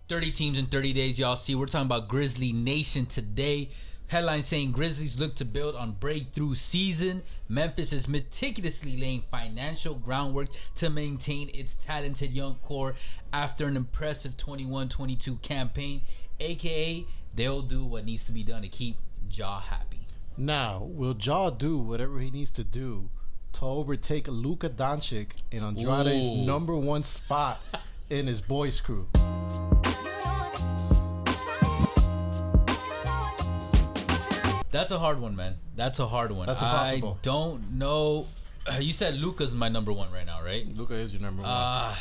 30 teams in 30 days, y'all see. We're talking about Grizzly Nation today. Headline saying Grizzlies look to build on breakthrough season. Memphis is meticulously laying financial groundwork to maintain its talented young core after an impressive 21-22 campaign. AKA, they'll do what needs to be done to keep Ja happy. Now, will Ja do whatever he needs to do to overtake Luka Doncic in Andrade's number one spot in his boys crew? That's a hard one, man. That's a hard one. That's impossible. I don't know. You said Luka's my number one right now, right? Luka is your number one.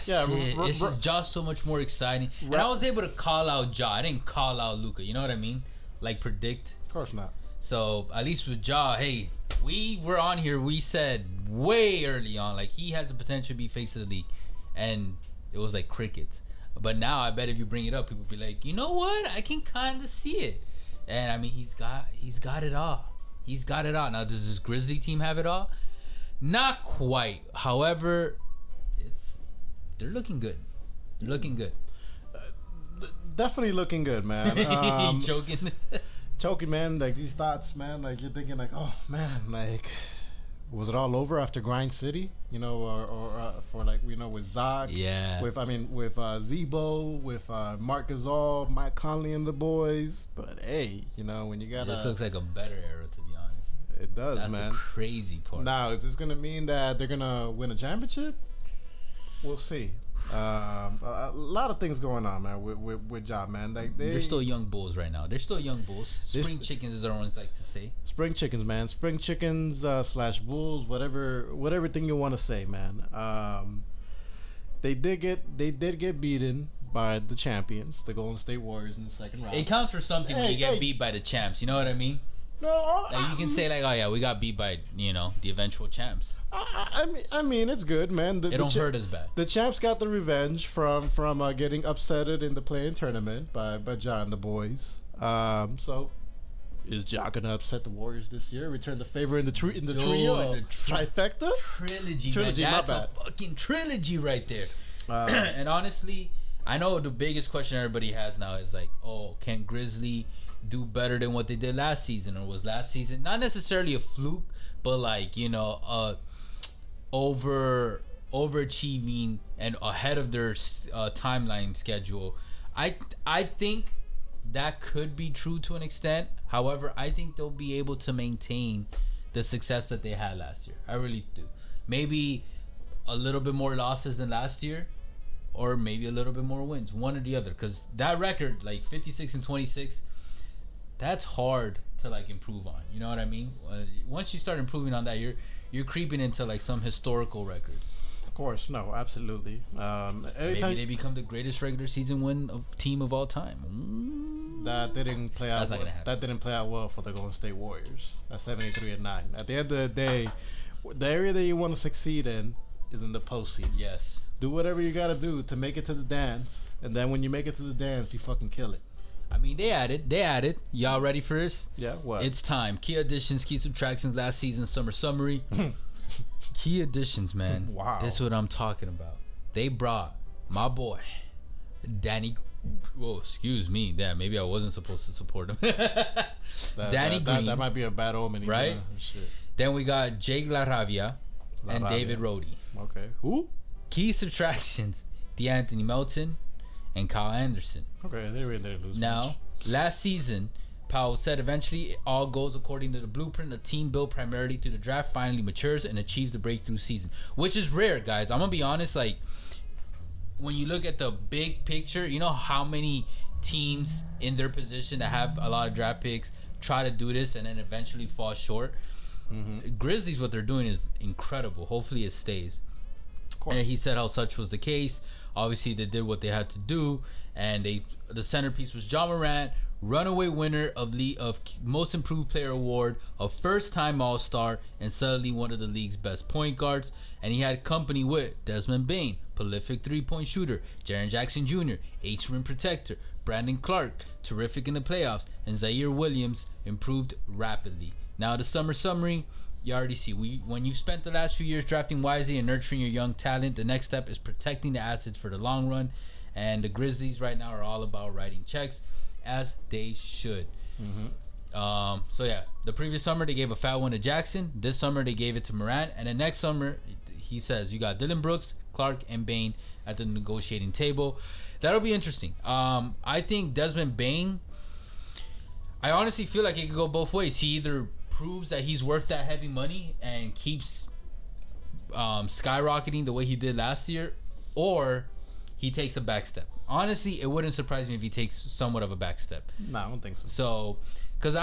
Yeah, it's just Ja's so much more exciting. And I was able to call out Ja. I didn't call out Luka. You know what I mean? Like predict. Of course not. So at least with Ja, hey, we were on here. We said way early on, like he has the potential to be face of the league, and it was like crickets. But now I bet if you bring it up, people be like, you know what? I can kind of see it. And I mean, he's got it all. He's got it all. Now, does this Grizzly team have it all? Not quite. However, they're looking good. They're looking good. Definitely looking good, man. Joking. Choking, man. Like these thoughts, man. Like you're thinking, like, oh man, like was it all over after Grind City? You know, or for like with Zach. Yeah. With Zebo, with Marc Gasol, Mike Conley, and the boys. But hey, when you got this looks like a better era, to be honest. It does, That's man. That's the crazy part. Now, is this gonna mean that they're gonna win a championship? We'll see. A lot of things going on, man, with Ja, man. Like they're still young bulls right now. They're still young bulls. Spring chickens, as everyone like to say. Spring chickens, man. Spring chickens / bulls, whatever thing you want to say, man. They did get beaten by the champions, the Golden State Warriors, in the second round. It counts for something when you get beat by the champs. You know what I mean? No, like you can say like, oh yeah, we got beat by the eventual champs. I mean, it's good, man. It don't hurt as bad. The champs got the revenge from getting upsetted in the play-in tournament by Ja and the boys. So is Ja gonna upset the Warriors this year? Return the favor in the trio, trifecta, trilogy. Man. That's a fucking trilogy right there. And honestly, I know the biggest question everybody has now is like, oh, can Grizzly do better than what they did last season, or was last season not necessarily a fluke, but like overachieving and ahead of their timeline schedule. I think that could be true to an extent. However, I think they'll be able to maintain the success that they had last year. I really do. Maybe a little bit more losses than last year, or maybe a little bit more wins, one or the other, because that record, like 56-26, that's hard to like improve on. You know what I mean? Once you start improving on that, you're creeping into like some historical records. Of course, no, absolutely. Maybe they become the greatest regular season win team of all time. That didn't play out. That's not gonna happen. That didn't play out well for the Golden State Warriors. That's 73-9. At the end of the day, the area that you want to succeed in is in the postseason. Yes. Do whatever you got to do to make it to the dance, and then when you make it to the dance, you fucking kill it. I mean, they added. Y'all ready for this? Yeah, what? It's time. Key additions, key subtractions, last season summer summary. Key additions, man. Wow. This is what I'm talking about. They brought my boy, Whoa, excuse me. Damn, maybe I wasn't supposed to support him. Danny Green. That might be a bad omen. Right? Shit. Then we got Jake LaRavia and David Roddy. Okay. Who? Key subtractions, DeAnthony Melton and Kyle Anderson. Okay, they really didn't lose now, much. Last season, Powell said eventually it all goes according to the blueprint. A team built primarily through the draft finally matures and achieves the breakthrough season, which is rare, guys. I'm going to be honest, like, when you look at the big picture, you know how many teams in their position that have a lot of draft picks try to do this and then eventually fall short? Mm-hmm. Grizzlies, what they're doing is incredible. Hopefully it stays. And he said how such was the case. Obviously, they did what they had to do, and the centerpiece was Ja Morant, runaway winner of Most Improved Player Award, a first-time All-Star, and suddenly one of the league's best point guards. And he had company with Desmond Bane, prolific three-point shooter, Jaren Jackson Jr., ace rim protector, Brandon Clark, terrific in the playoffs, and Zaire Williams improved rapidly. Now, the summer summary. You already see, when you've spent the last few years drafting wisely and nurturing your young talent, the next step is protecting the assets for the long run. And the Grizzlies right now are all about writing checks, as they should. So yeah, the previous summer they gave a fat one to Jackson. This summer they gave it to Morant, and then next summer he says you got Dylan Brooks, Clark, and Bane at the negotiating table. That'll be interesting. I think Desmond Bane, I honestly feel like it could go both ways. He either proves that he's worth that heavy money and keeps skyrocketing the way he did last year, or he takes a back step. Honestly, it wouldn't surprise me if he takes somewhat of a back step. No, I don't think so. So, because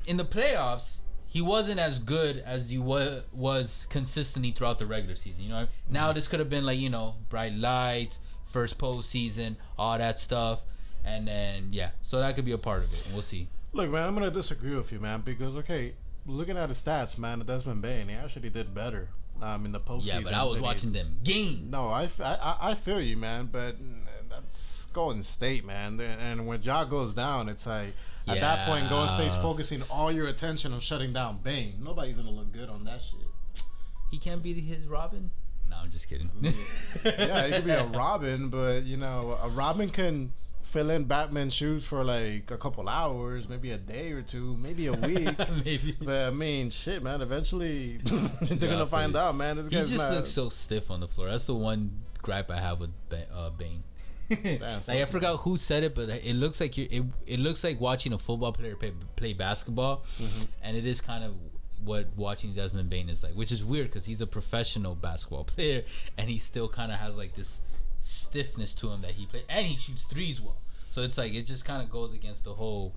in the playoffs, he wasn't as good as he was consistently throughout the regular season. You know, now this could have been like, you know, bright lights, first postseason, all that stuff, and then yeah, so that could be a part of it. And we'll see. Look, man, I'm gonna disagree with you, man, because okay, looking at the stats, man, Desmond Bane, he actually did better in the postseason. Yeah, but I was watching them games. No, I feel you, man, but that's Golden State, man, and when Ja goes down, it's like at that point, Golden State's focusing all your attention on shutting down Bane. Nobody's gonna look good on that shit. He can't be his Robin. No, I'm just kidding. Yeah, he could be a Robin, but you know, a Robin can fill in Batman's shoes for like a couple hours, maybe a day or two, maybe a week. Maybe. But I mean, shit, man. Eventually, they're gonna find out, man. This guy's he just not... looks so stiff on the floor. That's the one gripe I have with Bane. Damn, like I forgot who said it, but it looks like it looks like watching a football player play basketball, and it is kind of what watching Desmond Bane is like, which is weird because he's a professional basketball player and he still kind of has like this stiffness to him that he plays, and he shoots threes well. So it's like it just kind of goes against the whole,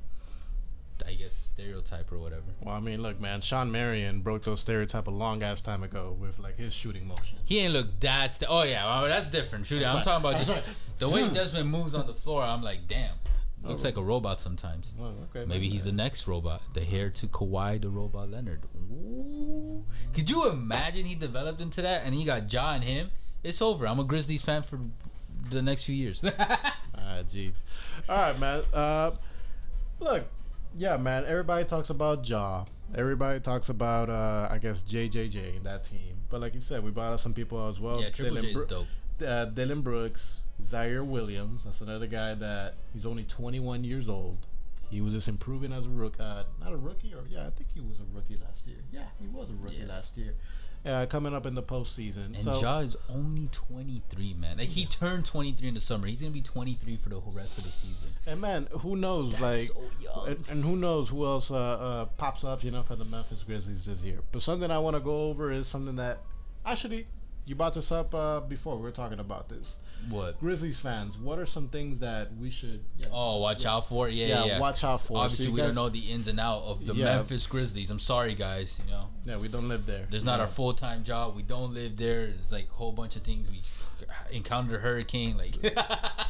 I guess, stereotype or whatever. Well, I mean, look, man, Sean Marion broke those stereotypes a long ass time ago with like his shooting motion. He ain't look that. Oh yeah, well, that's different. Shooting. I'm talking about just the way Desmond moves on the floor. I'm like, damn, looks like a robot sometimes. Oh, okay, maybe he's the next robot, the heir to Kawhi, the robot Leonard. Ooh. Could you imagine he developed into that and he got Ja and him? It's over. I'm a Grizzlies fan for the next few years. Jeez. All right, man. Look, yeah, man. Everybody talks about Ja. Everybody talks about, I guess, JJJ and that team. But like you said, we brought up some people as well. Yeah, Triple J is dope. Dylan Brooks, Zaire Williams. That's another guy that he's only 21 years old. He was just improving as a rookie. Not a rookie, or yeah, I think he was a rookie last year. Yeah, he was a rookie last year. Coming up in the postseason. And so, Ja is only 23, man. Like he turned 23 in the summer. He's gonna be 23 for the whole rest of the season. And man, who knows? That's like, so young. And who knows who else pops up? You know, for the Memphis Grizzlies this year. But something I want to go over is something that actually you brought this up before. We were talking about this. What? Grizzlies fans, what are some things that we should watch out for? Yeah, watch out for. Obviously, we don't know the ins and out of the Memphis Grizzlies. I'm sorry, guys. You know. Yeah, we don't live there. There's not our full-time job. We don't live there. It's like a whole bunch of things. We encountered a hurricane. Like.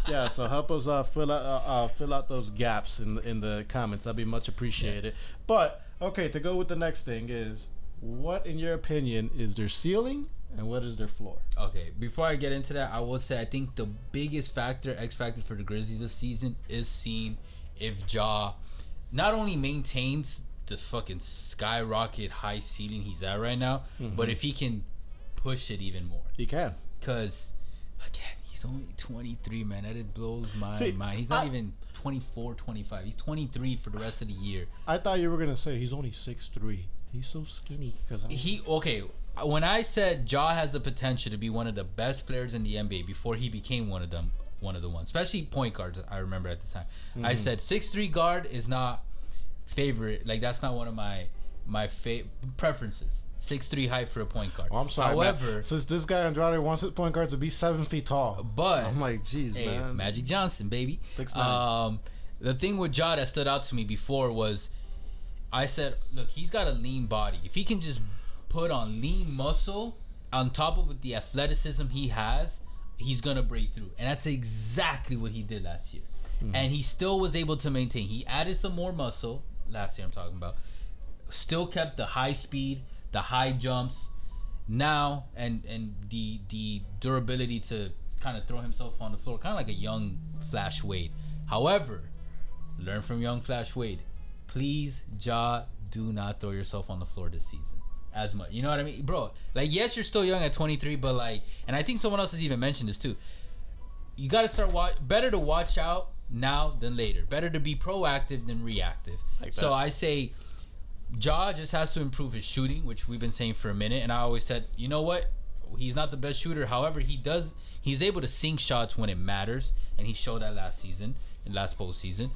Yeah, so help us fill out those gaps in the comments. That'd be much appreciated. Yeah. But okay, to go with the next thing is, what in your opinion is their ceiling? And what is their floor? Okay, before I get into that, I will say I think the biggest X factor for the Grizzlies this season is seeing if Ja not only maintains the fucking skyrocket high ceiling he's at right now, but if he can push it even more. He can. Because, again, he's only 23, man. That blows my mind. He's not even 24, 25. He's 23 for the rest of the year. I thought you were going to say he's only 6'3". He's so skinny. When I said Ja has the potential to be one of the best players in the NBA before he became one of the ones, especially point guards, I remember at the time. I said 6'3" guard is not favorite. Like, that's not one of my preferences. 6'3" height for a point guard. Oh, I'm sorry, however, man. Since this guy Andrade wants his point guard to be 7 feet tall, but I'm like, geez, hey, man. Magic Johnson, baby. 6'9". The thing with Ja that stood out to me before was, I said, look, he's got a lean body. If he can just put on lean muscle on top of the athleticism he has, he's gonna break through. And that's exactly what he did last year. And he still was able to maintain. He added some more muscle last year, I'm talking about. Still kept the high speed, the high jumps, now and the durability to kind of throw himself on the floor, kind of like a young Flash Wade. However, learn from young Flash Wade. Please, Ja, do not throw yourself on the floor this season as much. You know what I mean? Bro, like, yes, you're still young at 23, but like, and I think someone else has even mentioned this too. you got to start better to watch out now than later. Better to be proactive than reactive. So I say Ja just has to improve his shooting, which we've been saying for a minute. And I always said, you know what? He's not the best shooter. However, he's able to sink shots when it matters. And he showed that last postseason.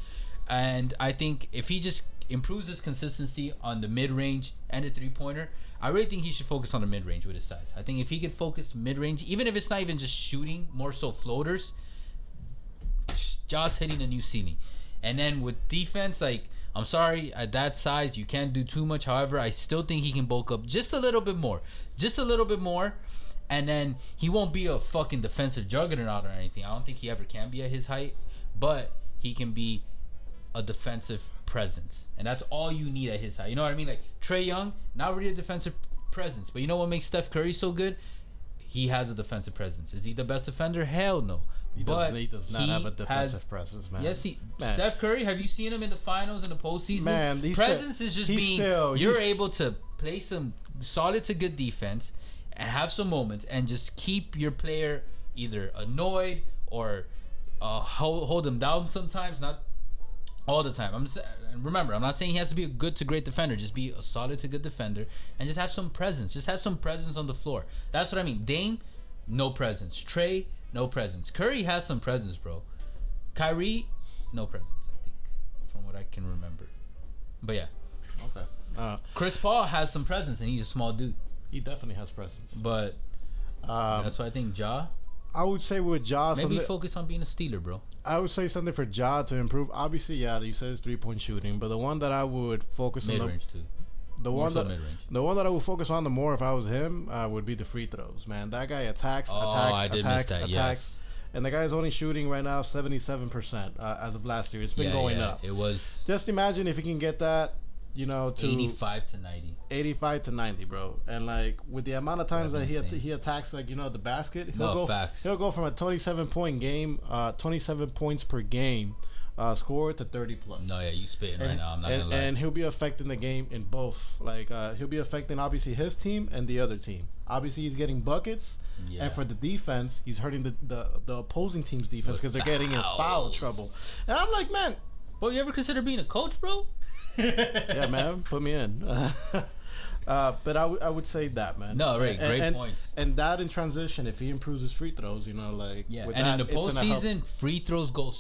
And I think if he just improves his consistency on the mid-range and the three-pointer, I really think he should focus on the mid-range with his size. I think if he could focus mid-range, even if it's not even just shooting, more so floaters, Ja's hitting a new ceiling. And then with defense, like, I'm sorry, at that size, you can't do too much. However, I still think he can bulk up just a little bit more. And then he won't be a fucking defensive juggernaut or anything. I don't think he ever can be at his height. But he can be a defensive presence. And that's all you need at his height. You know what I mean? Like, Trae Young, not really a defensive presence. But you know what makes Steph Curry so good? He has a defensive presence. Is he the best defender? Hell no. He does not have a defensive presence, man. Yes, Steph Curry, have you seen him in the finals and the postseason? Man, presence is just being you're able to play some solid to good defense and have some moments and just keep your player either annoyed or hold them down sometimes, not all the time. Remember, I'm not saying he has to be a good to great defender. Just be a solid to good defender and just have some presence. Just have some presence on the floor. That's what I mean. Dame, no presence. Trae, no presence. Curry has some presence, bro. Kyrie, no presence, I think, from what I can remember. But yeah. Okay. Chris Paul has some presence, and he's a small dude. He definitely has presence. But that's why I think Ja. I would say with Ja, maybe focus on being a stealer, bro. I would say something for Ja to improve. Obviously, yeah, you said his 3-point shooting, but the one that I would focus on mid-range too. The one that I would focus on the more if I was him would be the free throws. Man, that guy attacks. Yes. And the guy's only shooting right now 77% as of last year. It's been going up. It was. Just imagine if he can get that, to 85 to 90. 85 to 90, bro. And like with the amount of times that he attacks, like the basket, he'll go from a 27-point game, 27 points per game. Score to 30 plus. No, yeah, you spitting right now. I'm not gonna lie. And he'll be affecting the game in both. Like he'll be affecting obviously his team and the other team. Obviously, he's getting buckets, and for the defense, he's hurting the opposing team's defense because they're getting in foul trouble. And I'm like, man, bro, you ever consider being a coach, bro? Yeah, man, put me in. But I would say that, man. No, right, great points. And that in transition, if he improves his free throws, and in the postseason, free throws go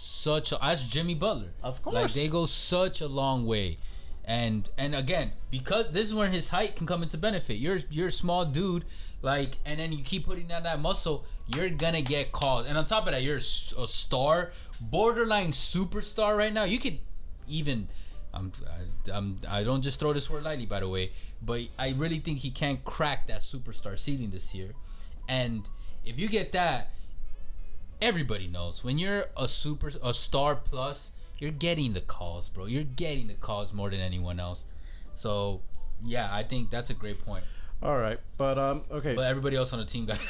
ask Jimmy Butler. Of course, like they go such a long way, and again because this is where his height can come into benefit. You're a small dude, like, and then you keep putting down that muscle, you're gonna get called. And on top of that, you're a star, borderline superstar right now. You could even. I don't just throw this word lightly, by the way, but I really think he can crack that superstar ceiling this year. And if you get that, everybody knows when you're a star plus, you're getting the calls, bro. You're getting the calls more than anyone else. So yeah, I think that's a great point. All right, but okay. But everybody else on the team got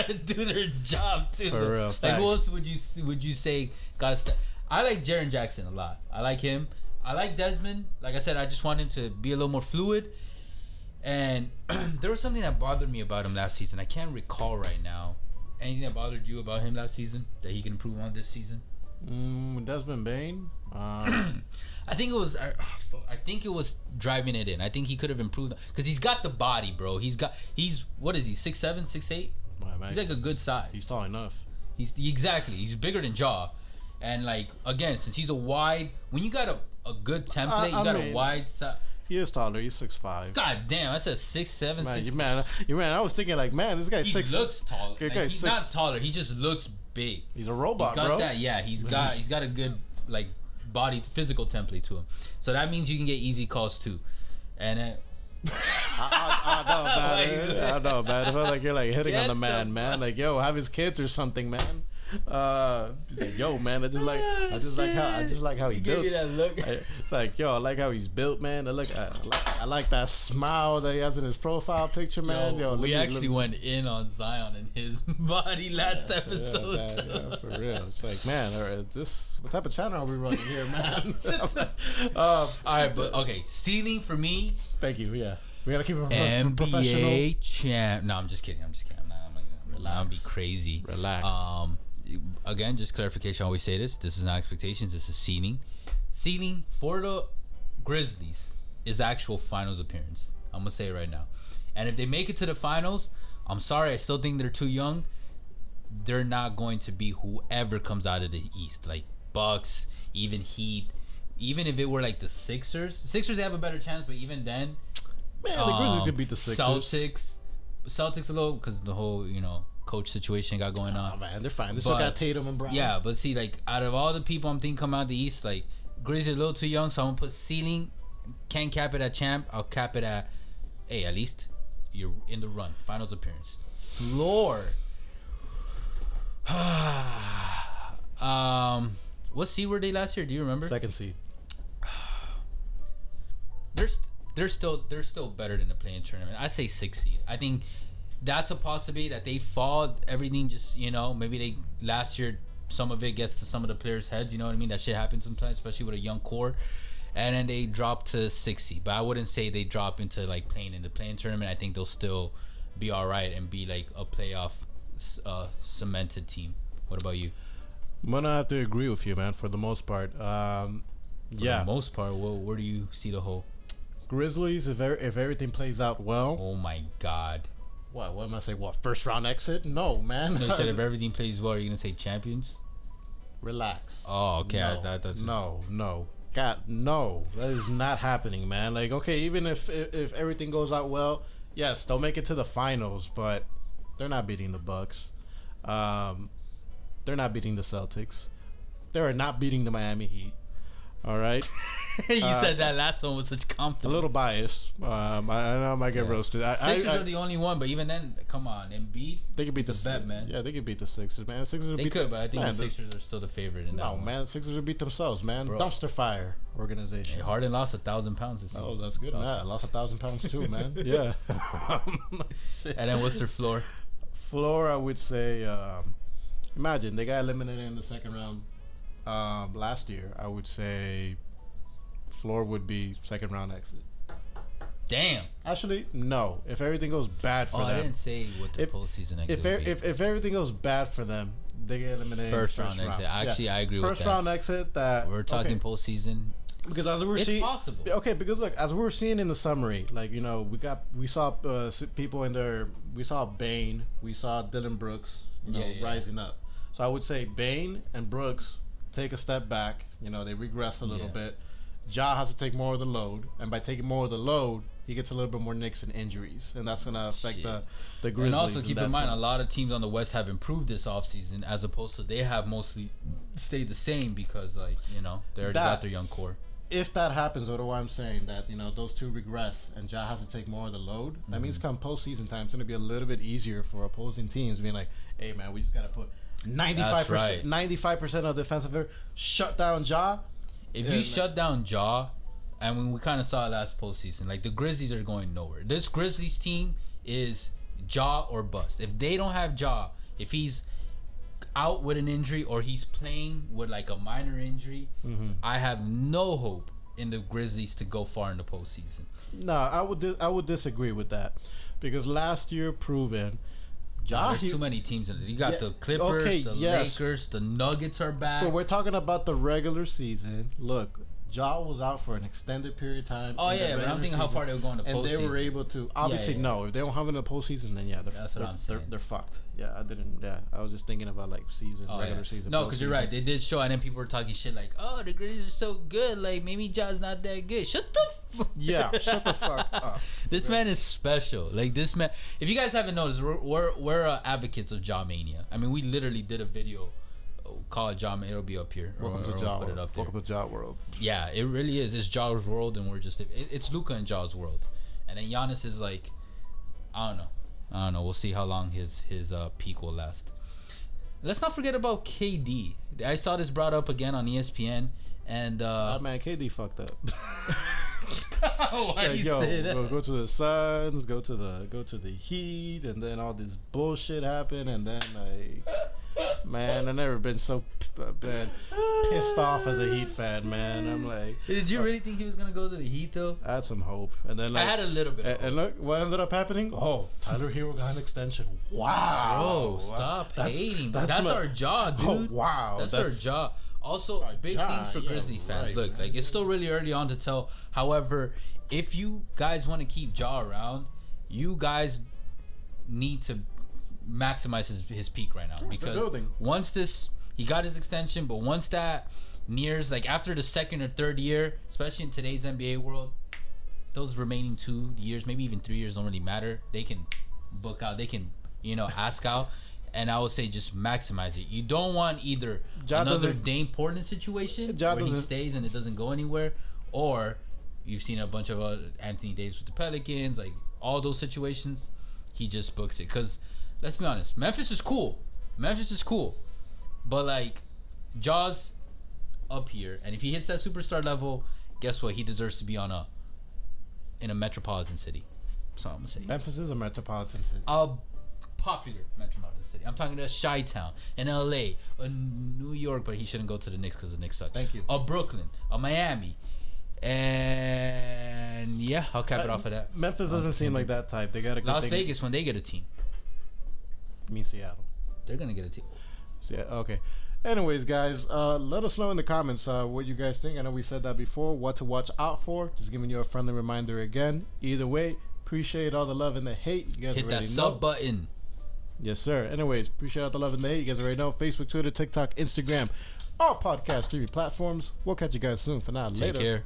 to do their job too. For real, like who else would you say got to step? I like Jaren Jackson a lot. I like him. I like Desmond. Like I said, I just want him to be a little more fluid. And there was something that bothered me about him last season. I can't recall right now. Anything that bothered you about him last season that he can improve on this season? Desmond Bain. I think it was driving it in. I think he could have improved because he's got the body, bro. He's what is he? 6'7", 6'8"? He's like a good size. He's tall enough. He's bigger than Ja. And like again, since he's when you got a good template, you got a wide side. He is taller. He's 6'5". God damn, I said 6'7". Man, I was thinking like, man, this guy's 6. He looks taller. Like, he's not taller. He just looks big. He's a robot, bro. He's got bro. that. Yeah, he's got a good like body physical template to him. So that means you can get easy calls too. And I know, man. I feel like you're like hitting on the man. Like, yo, have his kids or something, man. Like, yo, man, I just like how he built. Give me that look. It's like, yo, I like how he's built, man. I like that smile that he has in his profile picture, man. We actually went in on Zion and his body last episode. Yeah, for real. It's like, man, what type of channel are we running here, man? All right, but okay, ceiling for me. Thank you. Yeah, we gotta keep it NBA professional. champ. No, I'm just kidding. I'm not gonna be crazy. Relax. again, just clarification. I always say this. This is not expectations. This is ceiling. Ceiling for the Grizzlies is actual finals appearance. I'm gonna say it right now. And if they make it to the finals, I'm sorry. I still think they're too young. They're not going to be whoever comes out of the East, like Bucks, even Heat. Even if it were like the Sixers, they have a better chance. But even then, man, the Grizzlies could beat the Sixers. Celtics a little because the whole coach situation got going on. Oh man, they're fine. They still got Tatum and Brown. Yeah, but see, like out of all the people I'm thinking come out of the East, like Grizzlies are a little too young, so I'm gonna put ceiling. Can't cap it at champ. I'll cap it at, hey, at least you're in the run. Finals appearance. Floor. What seed were they last year? Do you remember? Second seed. They're still better than the play-in tournament. I say 6th seed. I think that's a possibility that they fall. Everything just maybe they last year some of it gets to some of the players' heads. You know what I mean? That shit happens sometimes, especially with a young core. And then they drop to 6th seed. But I wouldn't say they drop into like playing in the play-in tournament. I think they'll still be all right and be like a playoff cemented team. What about you? I'm gonna have to agree with you, man. For the most part, For the most part, where do you see the hole? Grizzlies, if everything plays out well. Oh my God! What am I saying? What, first round exit? No, man. No, you said if everything plays well, are you gonna say champions? Relax. Oh, okay. No, That's no. God, no. That is not happening, man. Like, okay, even if everything goes out well, yes, they'll make it to the finals, but they're not beating the Bucks. They're not beating the Celtics. They're not beating the Miami Heat. All right. You said that last one with such confidence. A little biased. I know I might get roasted. Sixers are the only one, but even then, come on, Embiid. They could beat the bet, man. Yeah, they could beat the Sixers, man. They could, but I think the Sixers are still the favorite in that one. No, man, the Sixers would beat themselves, man. Bro. Dumpster fire organization. Hey, Harden lost 1,000 pounds this season. Oh, that's good. I lost 1,000 pounds too, man. Yeah. And then what's their floor? Floor, I would say. Imagine they got eliminated in the second round last year. I would say floor would be second round exit. Damn. Actually, no. If everything goes bad for them, I didn't say what their postseason exit would be. If everything goes bad for them, they get eliminated. First round exit. Actually, I agree with that. First round exit. That we're talking postseason. Because as we're seeing, it's possible. Okay, because look, as we were seeing in the summary, like we saw people in there. We saw Bane, we saw Dylan Brooks, rising up. So I would say Bane and Brooks take a step back. They regress a little bit. Ja has to take more of the load, and by taking more of the load, he gets a little bit more nicks and injuries, and that's gonna affect the Grizzlies. And also keep in mind, a lot of teams on the West have improved this offseason, as opposed to they have mostly stayed the same because they already got their young core. If that happens, what I'm saying that those two regress and Ja has to take more of the load, that means come postseason time, it's gonna be a little bit easier for opposing teams, being like, hey man, we just gotta put 95% of the defensive effort, shut down Ja. If you shut down Ja, and when we kind of saw it last postseason, like the Grizzlies are going nowhere. This Grizzlies team is Ja or bust. If they don't have Ja, if he's out with an injury or he's playing with like a minor injury, I have no hope in the Grizzlies to go far in the postseason. No, I would disagree with that, because last year proven. There's too many teams in it. You got the Clippers, Lakers, the Nuggets are back. But we're talking about the regular season. Look, Ja was out for an extended period of time. Oh yeah, but I'm thinking how far they were going to postseason. And they were able to obviously no. If they don't have it in the postseason, then that's what I'm saying. They're fucked. Yeah, I didn't. Yeah, I was just thinking about like regular season. No, because you're right. They did show, and then people were talking shit like, "Oh, the Grizzlies are so good. Like maybe Ja's not that good." Shut the fuck. Yeah, shut the fuck up. This man is special. Like this man. If you guys haven't noticed, we're advocates of Ja Mania. I mean, we literally did a video. Call it Ja Mania. It'll be up here. Welcome to Ja. Put it up there. Welcome to Ja world. Yeah, it really is. It's Ja's world, and we're just it's Luka and Ja's world, and then Giannis is like, I don't know. We'll see how long his peak will last. Let's not forget about KD. I saw this brought up again on ESPN, and man, KD fucked up. Why do you say that? Go to the Suns, go to the Heat, and then all this bullshit happened, and then like Man, I've never been so pissed off as a Heat fan, man. I'm like, did you really think he was gonna go to the Heat though? I had some hope, and then I had a little bit. And look, what ended up happening? Oh, Tyler Hero got an extension. Wow, Bro, stop hating. That's our job, dude. Oh, wow, that's our job. Also, big things for Grizzly fans. Look, man. Like it's still really early on to tell. However, if you guys want to keep Ja around, you guys need to maximize his peak right now, because once he got his extension, but once that nears, like after the second or third year, especially in today's NBA world, those remaining 2 years, maybe even 3 years, don't really matter. They can book out, they can ask out, and I would say just maximize it. You don't want either another Dame Portland situation where he stays and it doesn't go anywhere, or you've seen a bunch of Anthony Davis with the Pelicans, like all those situations, he just books it. Because let's be honest, Memphis is cool, but like Ja's up here, and if he hits that superstar level, guess what? He deserves to be in a metropolitan city. That's all I'm gonna say. Memphis is a metropolitan city. A popular metropolitan city. I'm talking to Chi-Town, in LA, New York, but he shouldn't go to the Knicks because the Knicks suck. Thank you. Brooklyn, Miami, and yeah, I'll cap it off of that. Memphis doesn't seem like that type. They got a Las Vegas when they get a team. I mean Seattle. They're gonna get a team. Yeah. Okay. Anyways, guys, let us know in the comments what you guys think. I know we said that before. What to watch out for? Just giving you a friendly reminder again. Either way, appreciate all the love and the hate. You guys hit that sub button. Yes, sir. Anyways, appreciate all the love and the hate. You guys already know. Facebook, Twitter, TikTok, Instagram, all podcast streaming platforms. We'll catch you guys soon. For now, later. Take care.